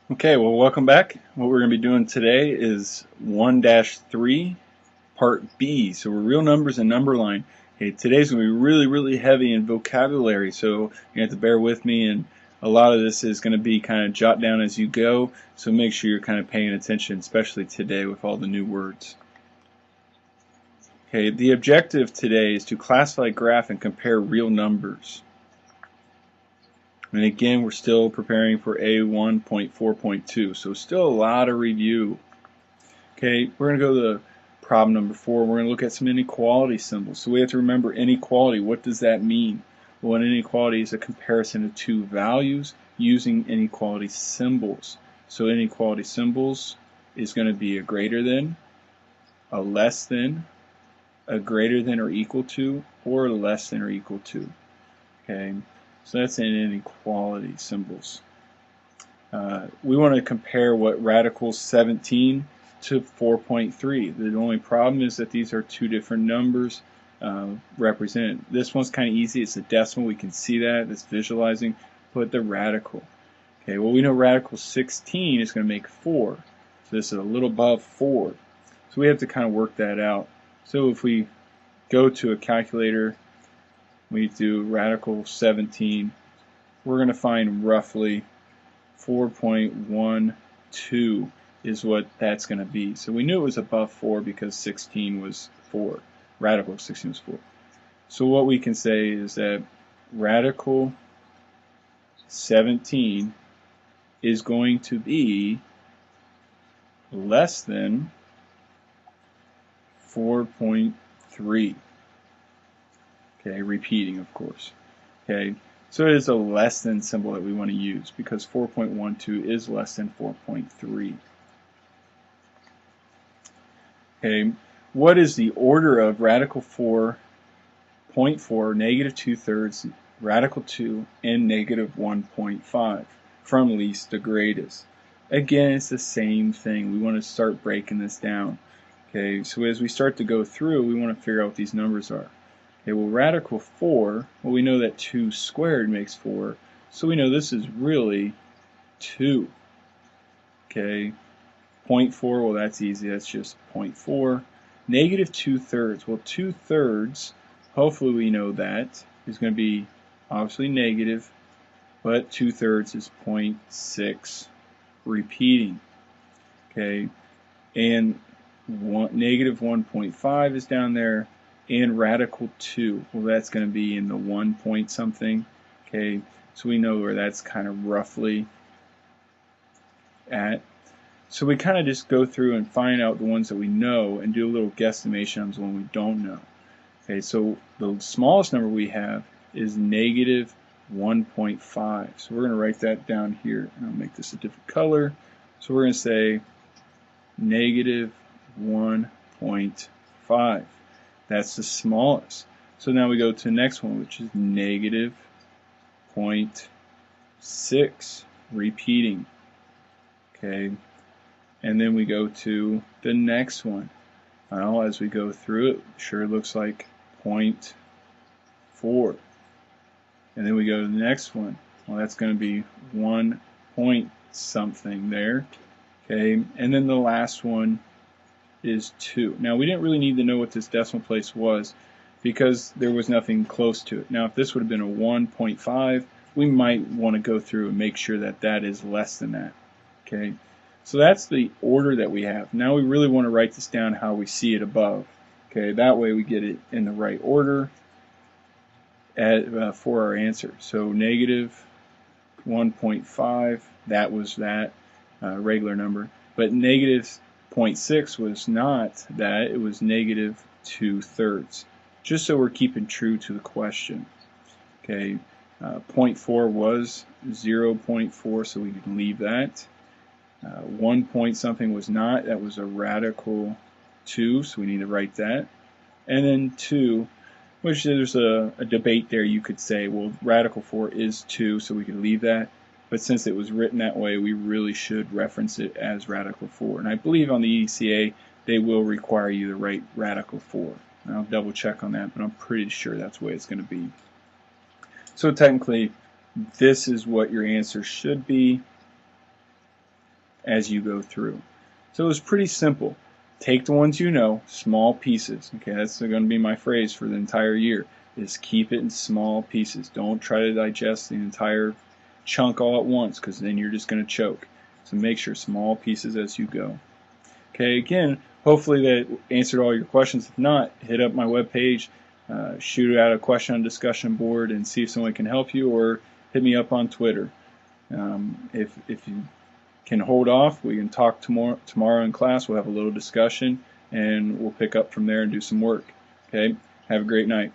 Okay, well, welcome back. What we're going to be doing today is 1-3, part B. So we're real numbers and number line. Okay, today's going to be really heavy in vocabulary, so you have to bear with me, and a lot of this is going to be kind of jot down as you go, so make sure you're kind of paying attention, especially today with all the new words. Okay, the objective today is to classify, graph, and compare real numbers. And again, we're still preparing for A1.4.2, so still a lot of review. Okay, we're going to go to problem number 4. We're going to look at some inequality symbols. So we have to remember inequality. What does that mean? Well, an inequality is a comparison of two values using inequality symbols. So inequality symbols is going to be a greater than, a less than, a greater than or equal to, or less than or equal to. Okay, so that's in inequality symbols. We want to compare what radical 17 to 4.3. The only problem is that these are two different numbers represented. This one's kind of easy. It's a decimal. We can see that. It's visualizing. Put the radical. Okay, well, we know radical 16 is going to make 4. So this is a little above 4. So we have to kind of work that out. So if we go to a calculator, we do radical 17, we're going to find roughly 4.12 is what that's going to be. So we knew it was above 4 because 16 was 4. Radical of 16 was 4. So what we can say is that radical 17 is going to be less than 4.3. Okay, repeating, of course. Okay, so it is a less than symbol that we want to use because 4.12 is less than 4.3. Okay, what is the order of radical 4.4, negative 2/3, radical 2, and negative 1.5 from least to greatest? Again, it's the same thing. We want to start breaking this down. Okay, so as we start to go through, we want to figure out what these numbers are. Okay, well, radical 4, well, we know that 2 squared makes 4, so we know this is really 2. Okay, 0.4, well, that's easy, that's just 0.4. Negative 2/3, well, 2/3, hopefully we know that, is going to be obviously negative, but 2/3 is 0.6, repeating. Okay, and negative 1.5 is down there, and radical 2, well, that's going to be in the 1 point something. Okay, so we know where that's kind of roughly at. So we kind of just go through and find out the ones that we know and do a little guesstimation on the one we don't know. Okay, so the smallest number we have is negative 1.5. So we're going to write that down here, and I'll make this a different color. So we're going to say negative 1.5. That's the smallest. So now we go to the next one, which is negative 0.6, repeating. Okay, and then we go to the next one. Well, as we go through it, sure looks like 0.4. And then we go to the next one. Well, that's going to be 1 point something there. Okay, and then the last one is 2. Now, we didn't really need to know what this decimal place was because there was nothing close to it. Now, if this would have been a 1.5, we might want to go through and make sure that that is less than that. Okay, so that's the order that we have. Now we really want to write this down how we see it above. Okay, that way we get it in the right order for our answer. So negative 1.5, that was that regular number. But negative 0.6 was not that, it was negative 2/3. Just so we're keeping true to the question. Okay, 0.4 was 0.4, so we can leave that. 1 point something was not, that was a radical 2, so we need to write that. And then 2, which there's a debate there. You could say, well, radical 4 is 2, so we could leave that. But since it was written that way, we really should reference it as radical 4. And I believe on the EDCA, they will require you to write radical 4. And I'll double check on that, but I'm pretty sure that's the way it's going to be. So technically, this is what your answer should be. as you go through. So it was pretty simple. Take the ones you know, small pieces. Okay, that's going to be my phrase for the entire year, is keep it in small pieces. Don't try to digest the entire chunk all at once, because then you're just going to choke. So make sure small pieces as you go. Okay, again, hopefully that answered all your questions. If not, hit up my webpage, shoot out a question on discussion board and see if someone can help you, or hit me up on Twitter. If you can hold off, we can talk tomorrow in class. We'll have a little discussion and we'll pick up from there and do some work. Okay, have a great night.